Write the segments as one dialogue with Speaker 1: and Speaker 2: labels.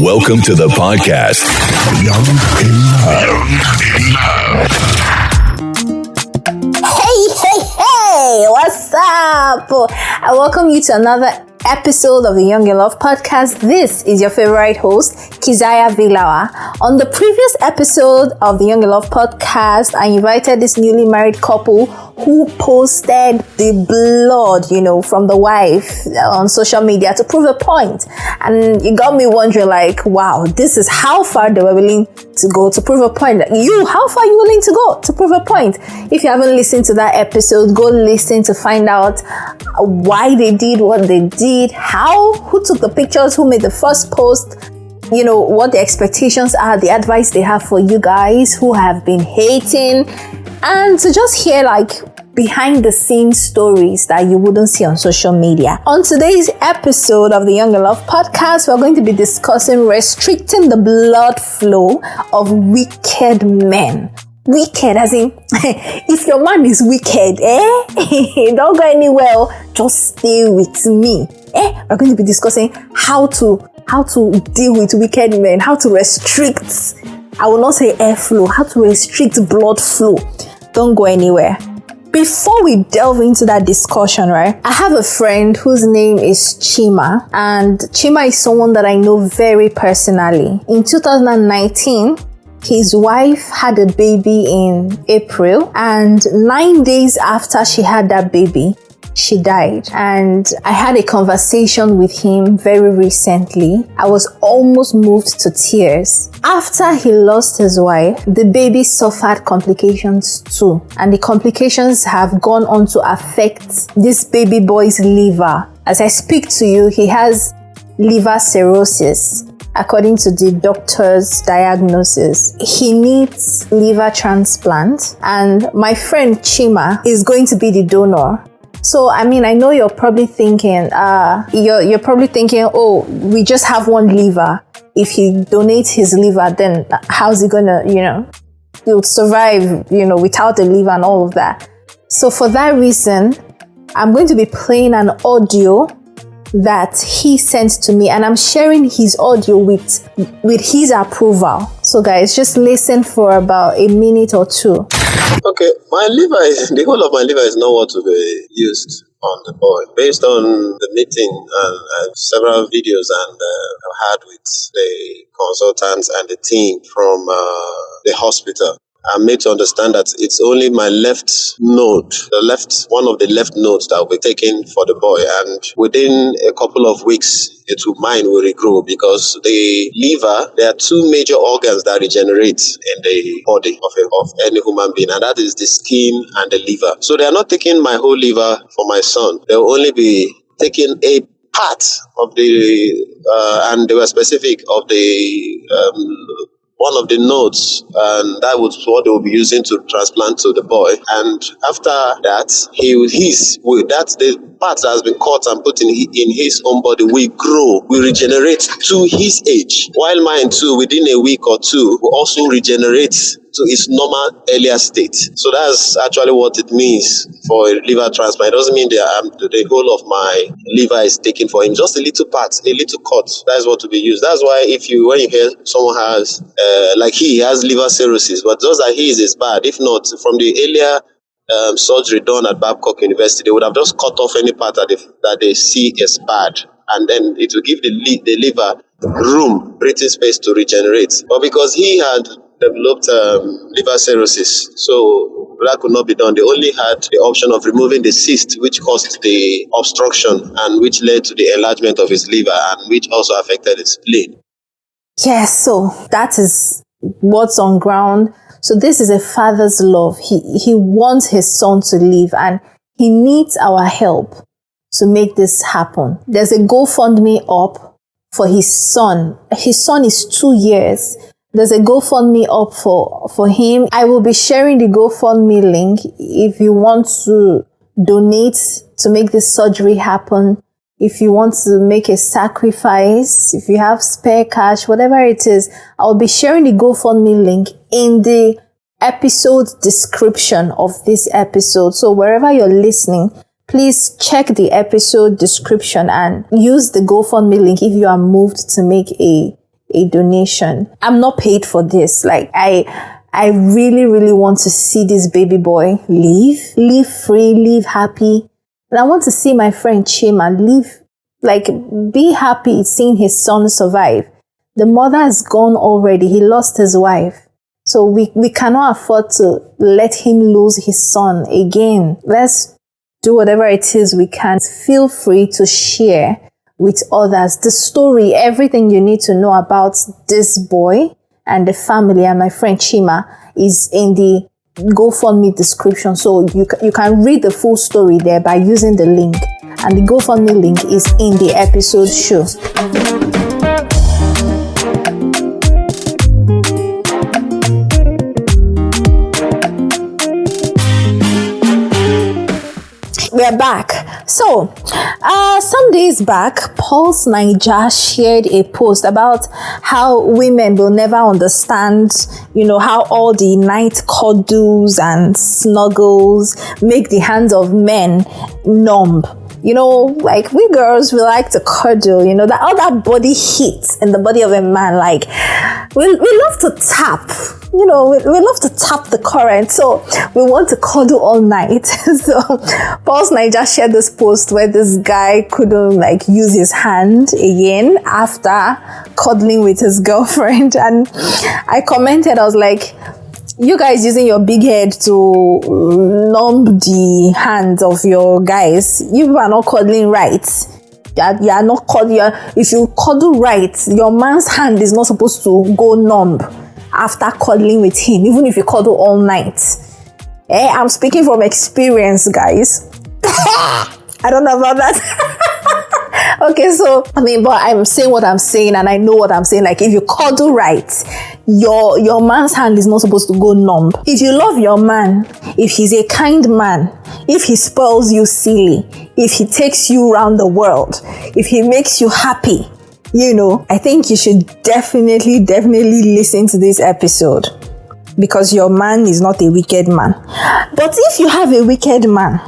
Speaker 1: Welcome to the podcast. Young in Love.
Speaker 2: Hey, what's up? I welcome you to another episode of the Young in Love podcast. This is your favorite host, Keziah Vilawa. On the previous episode of the Young in Love podcast, I invited this newly married couple who posted the blood, from the wife on social media to prove a point. And it got me wondering, wow, this is how far they were willing to go to prove a point. How far are you willing to go to prove a point? If you haven't listened to that episode, go listen to find out why they did what they did, who took the pictures, who made the first post, what the expectations are, the advice they have for you guys who have been hating, and to just hear behind the scenes stories that you wouldn't see on social media. On today's episode of the Young in Love podcast, we're going to be discussing restricting the blood flow of wicked men. Wicked, as in, if your man is wicked, don't go anywhere, just stay with me. We're going to be discussing how to deal with wicked men, how to restrict, I will not say airflow, how to restrict blood flow. Don't go anywhere. Before we delve into that discussion, right, I have a friend whose name is Chima, and Chima is someone that I know very personally. In 2019, his wife had a baby in April, and 9 days after she had that baby, she died. And I had a conversation with him very recently. I was almost moved to tears. After he lost his wife, the baby suffered complications too. And the complications have gone on to affect this baby boy's liver. As I speak to you, he has liver cirrhosis. According to the doctor's diagnosis, he needs liver transplant, and my friend Chima is going to be the donor. So, I know you're probably thinking, you're probably thinking, oh, we just have one liver. If he donates his liver, then how's he gonna, he'll survive, without a liver and all of that. So for that reason, I'm going to be playing an audio that he sent to me, and I'm sharing his audio with his approval. So guys, just listen for about a minute or two.
Speaker 3: Okay, the whole of my liver is not what to be used on the boy. Based on the meeting and several videos I've had with the consultants and the team from the hospital, I'm made to understand that it's only my left node, one of the left nodes that will be taken for the boy. And within a couple of weeks, mine will regrow, because the liver, there are two major organs that regenerate in the body of any human being, and that is the skin and the liver. So they are not taking my whole liver for my son. They will only be taking a part of the, and they were specific of the, one of the nodes, and that was what they will be using to transplant to the boy. And after that, the part that has been cut and put in his own body will grow, will regenerate to his age, while mine too, within a week or two, will also regenerate to its normal earlier state. So that's actually what it means for a liver transplant. It doesn't mean the whole of my liver is taken for him, just a little part, a little cut. That's what to be used. That's why when you hear someone has, he has liver cirrhosis, but just that his is bad. If not, from the earlier surgery done at Babcock University, they would have just cut off any part that they see as bad, and then it will give the liver room, breathing space to regenerate. But because he had developed liver cirrhosis, so that could not be done. They only had the option of removing the cyst, which caused the obstruction and which led to the enlargement of his liver, and which also affected his spleen.
Speaker 2: Yes, so that is what's on ground. So this is a father's love. He wants his son to live, and he needs our help to make this happen. There's a GoFundMe up for his son. His son is 2 years. There's a GoFundMe up for him. I will be sharing the GoFundMe link if you want to donate to make this surgery happen. If you want to make a sacrifice, if you have spare cash, whatever it is, I'll be sharing the GoFundMe link in the episode description of this episode. So wherever you're listening, please check the episode description and use the GoFundMe link if you are moved to make a a donation. I'm not paid for this. Like, I really, really want to see this baby boy live free, live happy. And I want to see my friend Chima be happy seeing his son survive. The mother is gone already. He lost his wife. So we cannot afford to let him lose his son again. Let's do whatever it is we can. Feel free to share with others the story, everything you need to know about this boy and the family and my friend Chima is in the GoFundMe description. So you can read the full story there by using the link. And the GoFundMe link is in the episode show. We're back. So, some days back, Pulse Niger shared a post about how women will never understand, how all the night cuddles and snuggles make the hands of men numb. Like we girls, we like to cuddle, that all that body heat in the body of a man, like we love to tap. We love to tap the current, so we want to cuddle all night. So Pulse Niger shared this post where this guy couldn't use his hand again after cuddling with his girlfriend, and I commented, I was like, you guys using your big head to numb the hands of your guys, you are not cuddling right. You are not cuddling. If you cuddle right, your man's hand is not supposed to go numb after cuddling with him, even if you cuddle all night. I'm speaking from experience, guys. I don't know about that. Okay, so but I'm saying what I'm saying, and I know what I'm saying. Like, if you cuddle right, your man's hand is not supposed to go numb. If you love your man, if he's a kind man, if he spoils you silly, if he takes you around the world, if he makes you happy, I think you should definitely listen to this episode, because your man is not a wicked man. But if you have a wicked man,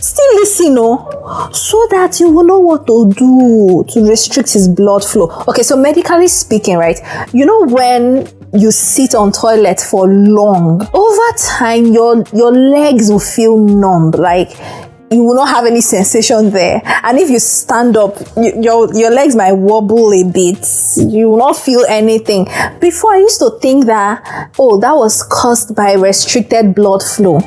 Speaker 2: still listen, so that you will know what to do to restrict his blood flow. Okay, so medically speaking, right, when you sit on toilet for long, over time your legs will feel numb, like you will not have any sensation there. And if you stand up, your legs might wobble a bit. You will not feel anything. Before, I used to think that, that was caused by restricted blood flow.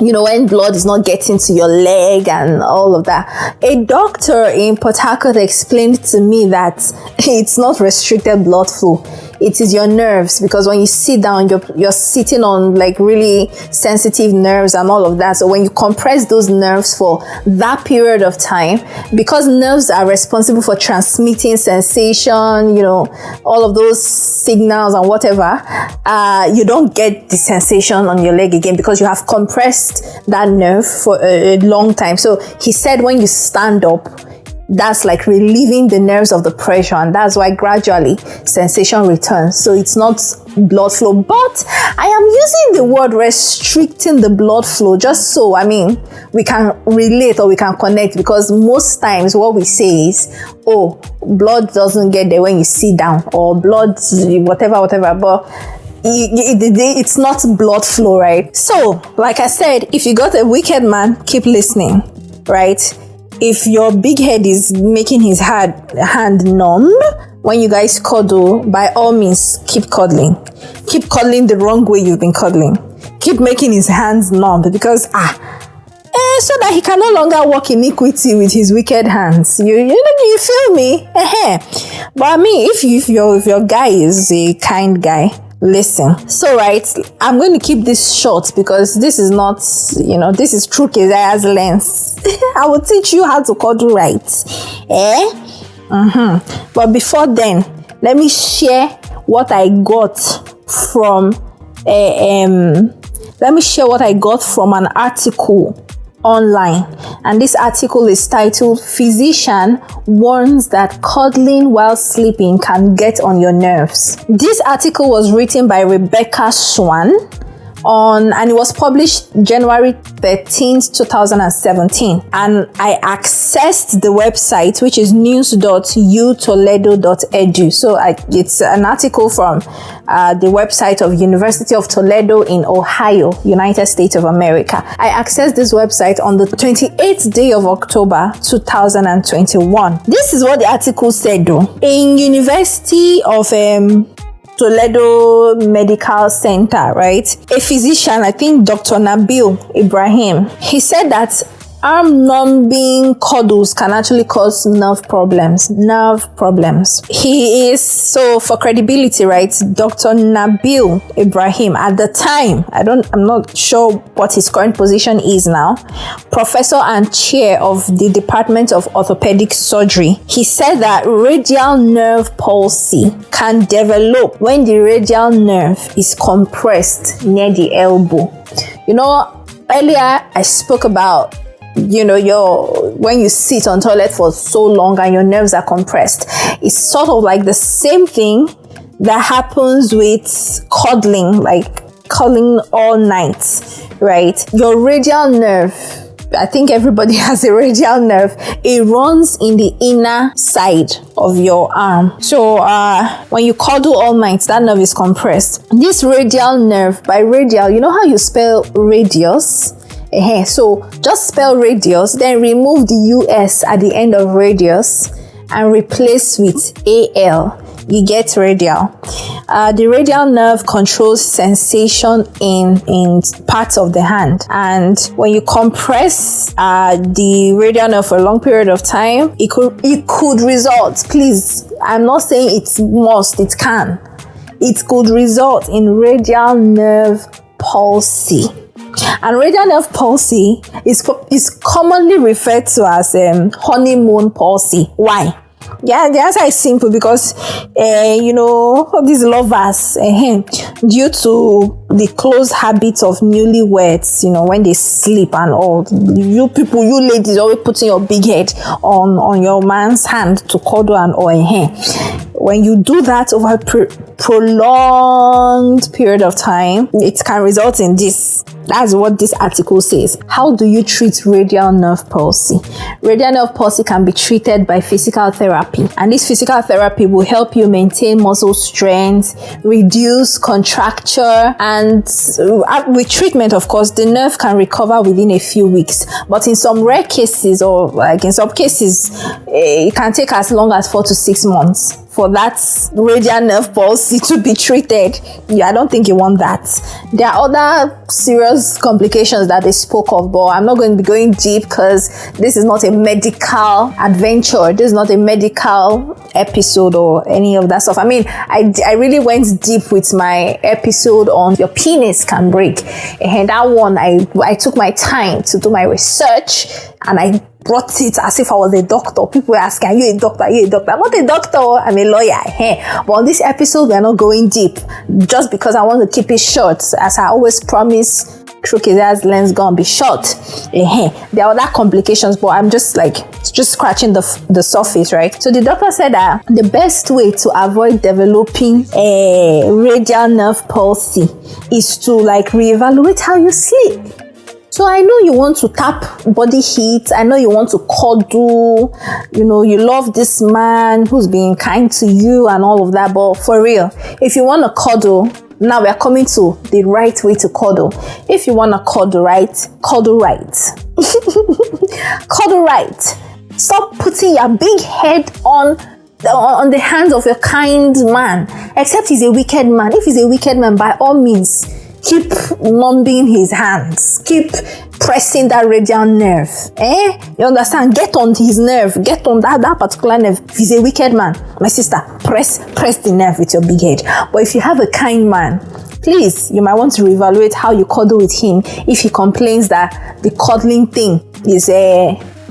Speaker 2: When blood is not getting to your leg and all of that. A doctor in Port Harcourt explained to me that it's not restricted blood flow. It is your nerves, because when you sit down, you're sitting on really sensitive nerves and all of that. So when you compress those nerves for that period of time, because nerves are responsible for transmitting sensation, all of those signals and whatever, you don't get the sensation on your leg again, because you have compressed that nerve for a long time. So he said when you stand up, that's like relieving the nerves of the pressure, and that's why gradually sensation returns. So it's not blood flow, but I am using the word restricting the blood flow just so we can relate or we can connect, because most times what we say is, blood doesn't get there when you sit down, or blood whatever, but it's not blood flow, right? So like I said, if you got a wicked man, keep listening, right? If your big head is making his hand numb when you guys cuddle, by all means, keep cuddling. Keep cuddling the wrong way you've been cuddling. Keep making his hands numb, because so that he can no longer walk iniquity with his wicked hands. You feel me? But if your guy is a kind guy, listen. So right, I'm going to keep this short, because this is not, this is true Keziah's lens. I will teach you how to cuddle right. But before then, let me share what I got from an article online, and this article is titled "Physician Warns That Cuddling While Sleeping Can Get on Your Nerves." This article was written by Rebecca Swan and it was published January 13th, 2017. And I accessed the website, which is news.utoledo.edu. So it's an article from the website of University of Toledo in Ohio, United States of America. I accessed this website on the 28th day of October 2021. This is what the article said though. In University of Toledo Medical Center, right? A physician, I think Dr. Nabil Ibrahim, he said that arm-numbing cuddles can actually cause nerve problems. He is, so for credibility, right, Dr. Nabil Ibrahim, at the time, I'm not sure what his current position is now, professor and chair of the Department of Orthopedic Surgery. He said that radial nerve palsy can develop when the radial nerve is compressed near the elbow. Earlier I spoke about when you sit on toilet for so long and your nerves are compressed. It's sort of like the same thing that happens with cuddling, like cuddling all night, right? Your radial nerve, I think everybody has a radial nerve. It runs in the inner side of your arm. So when you cuddle all night, that nerve is compressed. This radial nerve, by radial, you know how you spell radius? So just spell radius, then remove the US at the end of radius and replace with AL. You get radial. The radial nerve controls sensation in parts of the hand, and when you compress the radial nerve for a long period of time, it could result. Please, I'm not saying it must. It can. It could result in radial nerve palsy. And radial nerve palsy is commonly referred to as honeymoon palsy. Why? Yeah, the answer is simple, because these lovers, due to the close habits of newlyweds, when they sleep and all, you ladies always putting your big head on your man's hand to cuddle and all. When you do that over a prolonged period of time, it can result in this. That's what this article says. How do you treat radial nerve palsy? Radial nerve palsy can be treated by physical therapy, and this physical therapy will help you maintain muscle strength, reduce contracture, and with treatment, of course, the nerve can recover within a few weeks. But in some rare cases, or like in some cases, it can take as long as 4 to 6 months for that radial nerve palsy to be treated. I don't think you want that. There are other serious complications that they spoke of, but I'm not going to be going deep because this is not a medical adventure. This is not a medical episode or any of that stuff. I mean, I really went deep with my episode on your penis can break. And that one, I took my time to do my research, and I brought it as if I was a doctor. People were asking, are you a doctor? Are you a doctor? I'm not a doctor. I'm a lawyer. But on this episode, we're not going deep, just because I want to keep it short. As I always promise, True Keziah's lens gonna be short. There are other complications, but I'm just scratching the surface, right? So the doctor said that the best way to avoid developing a radial nerve palsy is to reevaluate how you sleep. So I know you want to tap body heat. I know you want to cuddle. You love this man who's being kind to you and all of that. But for real, if you want to cuddle, now we are coming to the right way to cuddle. If you want to cuddle right, cuddle right. Cuddle right. Stop putting your big head on the hands of a kind man. Except he's a wicked man. If he's a wicked man, by all means, keep numbing his hands. Keep pressing that radial nerve. You understand? Get on his nerve. Get on that particular nerve. If he's a wicked man, my sister, press the nerve with your big head. But if you have a kind man, please, you might want to reevaluate how you cuddle with him if he complains that the cuddling thing is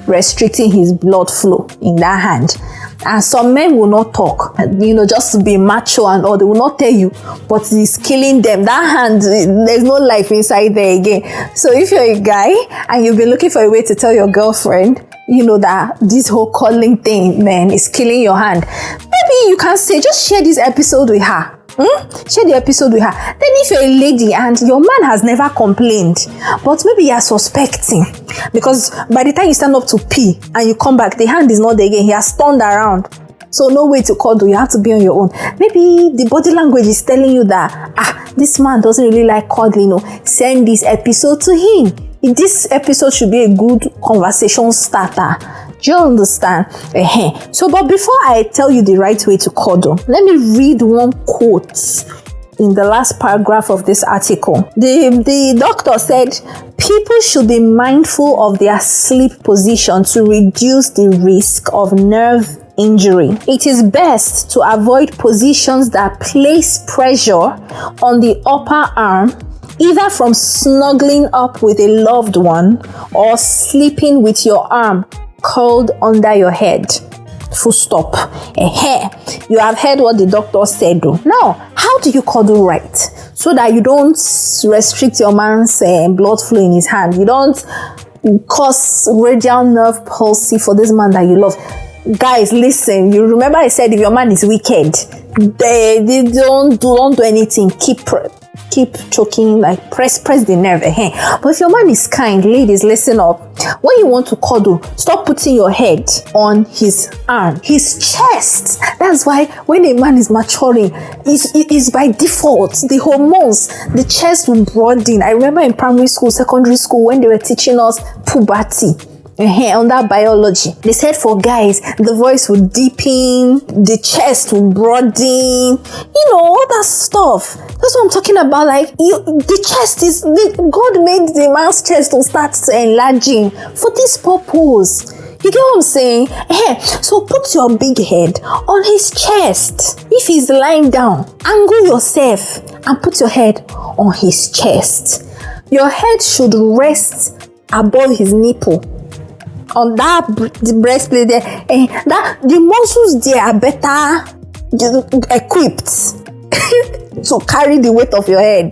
Speaker 2: restricting his blood flow in that hand. And some men will not talk, just to be macho and all. They will not tell you, but it's killing them. That hand, there's no life inside there again. So if you're a guy and you've been looking for a way to tell your girlfriend, that this whole cuddling thing, man, is killing your hand, maybe you can say, just share this episode with her. Share the episode with her. Then if you're a lady and your man has never complained, but maybe you're suspecting, because by the time you stand up to pee and you come back, the hand is not there again, he has turned around. So no way to cuddle, you have to be on your own. Maybe the body language is telling you that, this man doesn't really like cuddling. Send this episode to him. This episode should be a good conversation starter. Do you understand? So, but before I tell you the right way to cuddle, let me read one quote in the last paragraph of this article. The doctor said, people should be mindful of their sleep position to reduce the risk of nerve injury. It is best to avoid positions that place pressure on the upper arm, either from snuggling up with a loved one or sleeping with your arm curled under your head. Full stop. You have heard what the doctor said though. Now, how do you cuddle right? So that you don't restrict your man's blood flow in his hand. You don't cause radial nerve palsy for this man that you love. Guys, listen, you remember I said if your man is wicked, they don't do anything. Keep choking, like press the nerve. But if your man is kind, ladies, listen up. When you want to cuddle, stop putting your head on his arm, his chest. That's why when a man is maturing, it's by default, the hormones, the chest will broaden. I remember in primary school, secondary school, when they were teaching us puberty, under biology, they said for guys, the voice would deepen, the chest would broaden, all that stuff. That's what I'm talking about. Like, the chest is, God made the man's chest to start enlarging for this purpose. You get what I'm saying? So put your big head on his chest. If he's lying down, angle yourself and put your head on his chest. Your head should rest above his nipple. On that the breastplate there, that the muscles there are better equipped to carry the weight of your head.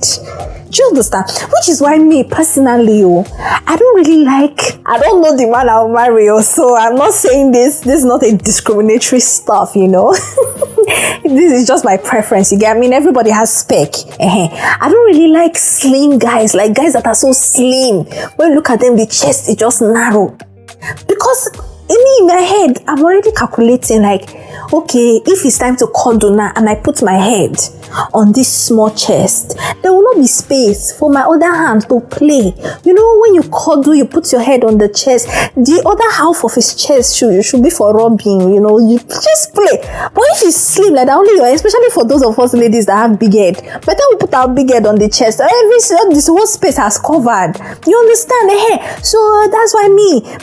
Speaker 2: Do you understand? Which is why me personally, I don't know the man I'll marry, so I'm not saying this is not a discriminatory stuff, This is just my preference. You get? I mean, everybody has spec. I don't really like slim guys, like guys that are so slim. When you look at them, the chest is just narrow. Because in my head, I'm already calculating like, okay, if it's time to cuddle now and I put my head on this small chest, there will not be space for my other hand to play. When you cuddle, you put your head on the chest, the other half of his chest should be for rubbing, you just play. But if it's slim like that, only especially for those of us ladies that have big head, better we put our big head on the chest. This whole space has covered. You understand? So that's why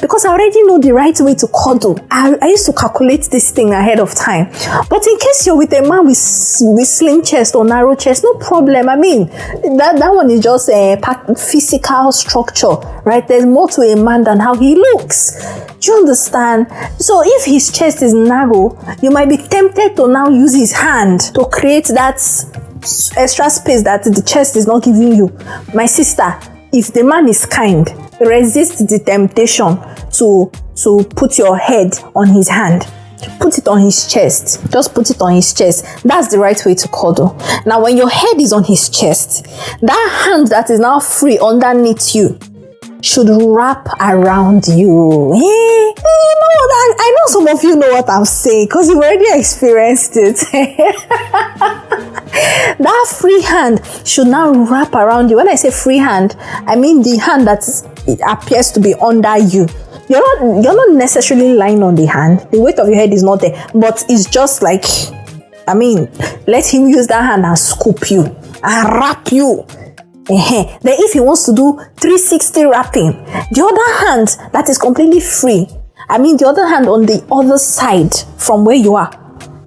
Speaker 2: because I already know the right way to cuddle, I used to calculate this thing ahead of time. But in case you're with a man with slim chest or narrow chest, no problem. I mean, that one is just a physical structure, right? There's more to a man than how he looks. Do you understand? So if his chest is narrow, you might be tempted to now use his hand to create that extra space that the chest is not giving you. My sister, if the man is kind, resist the temptation to put your head on his hand. Put it on his chest. Just put it on his chest. That's the right way to cuddle. Now, when your head is on his chest, that hand that is now free underneath you should wrap around you. I know some of you know what I'm saying because you've already experienced it. That free hand should now wrap around you. When I say free hand, I mean the hand that it appears to be under you. You're not necessarily lying on the hand. The weight of your head is not there, but it's just like, let him use that hand and scoop you and wrap you. Then if he wants to do 360 wrapping, the other hand that is completely free, the other hand on the other side from where you are,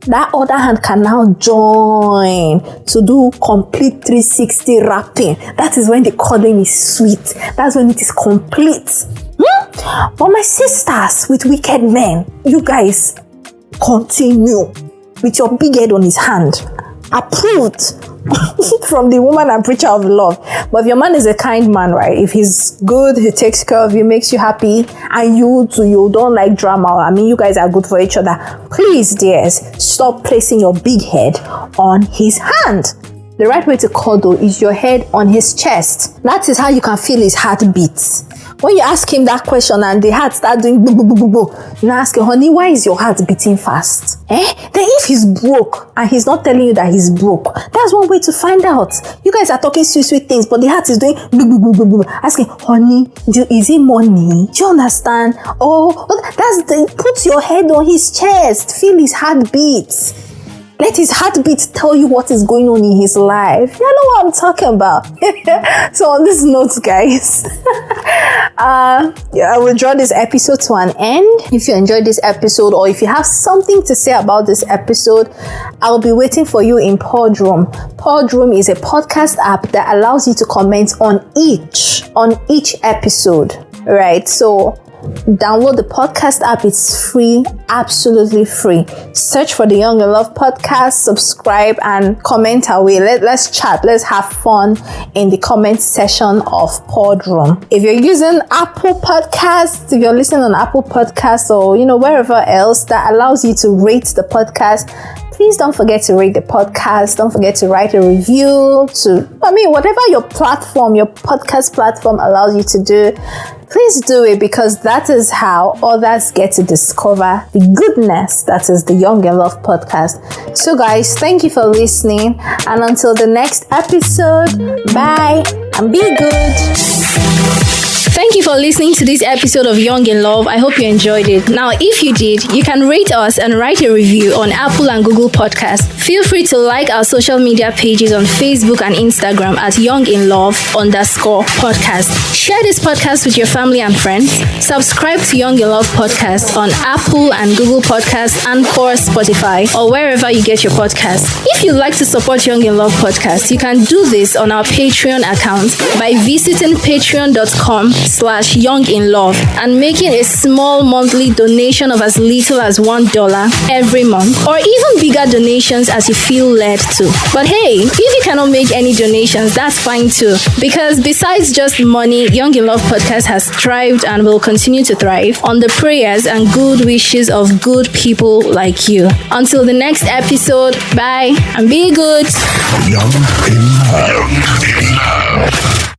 Speaker 2: that other hand can now join to do complete 360 wrapping. That is when the cuddling is sweet. That's when it is complete. But my sisters with wicked men, you guys continue with your big head on his hand approved from the woman and preacher of love. But if your man is a kind man, right? If he's good, he takes care of you, makes you happy, and you too, you don't like drama. I mean, you guys are good for each other. Please, dears, stop placing your big head on his hand. The right way to cuddle is your head on his chest. That is how you can feel his heartbeat. When you ask him that question and the heart start doing boo boo boo boo boo, you ask him, honey, why is your heart beating fast? Then if he's broke and he's not telling you that he's broke, that's one way to find out. You guys are talking sweet things, but the heart is doing boo boo boo boo boo. Asking, honey, is it money? Do you understand? Put your head on his chest, feel his heartbeat. Let his heartbeat tell you what is going on in his life. You know what I'm talking about. So on this note, guys, I will draw this episode to an end. If you enjoyed this episode, or if you have something to say about this episode, I'll be waiting for you in Podroom. Podroom is a podcast app that allows you to comment on each episode, right? So download the podcast app. It's free, absolutely free. Search for the Young in Love podcast, subscribe, and comment away. Let's chat, let's have fun in the comment section of Podroom. If you're using Apple Podcasts, if you're listening on Apple Podcasts, or wherever else that allows you to rate the podcast, please don't forget to rate the podcast. Don't forget to write a review whatever your podcast platform allows you to do. Please do it, because that is how others get to discover the goodness that is the Young in Love podcast. So guys, thank you for listening, and until the next episode, bye and be good. Thank you for listening to this episode of Young in Love. I hope you enjoyed it. Now, if you did, you can rate us and write a review on Apple and Google Podcasts. Feel free to like our social media pages on Facebook and Instagram at YoungInLove_podcast. Share this podcast with your family and friends. Subscribe to Young in Love Podcast on Apple and Google Podcasts and or Spotify, or wherever you get your podcasts. If you'd like to support Young in Love Podcast, you can do this on our Patreon account by visiting patreon.com/YoungInLove and making a small monthly donation of as little as $1 every month, or even bigger donations as you feel led to. But hey, if you cannot make any donations, that's fine too, because besides just money, Young in Love Podcast has thrived and will continue to thrive on the prayers and good wishes of good people like you. Until the next episode, bye and be good.
Speaker 1: Young in Love.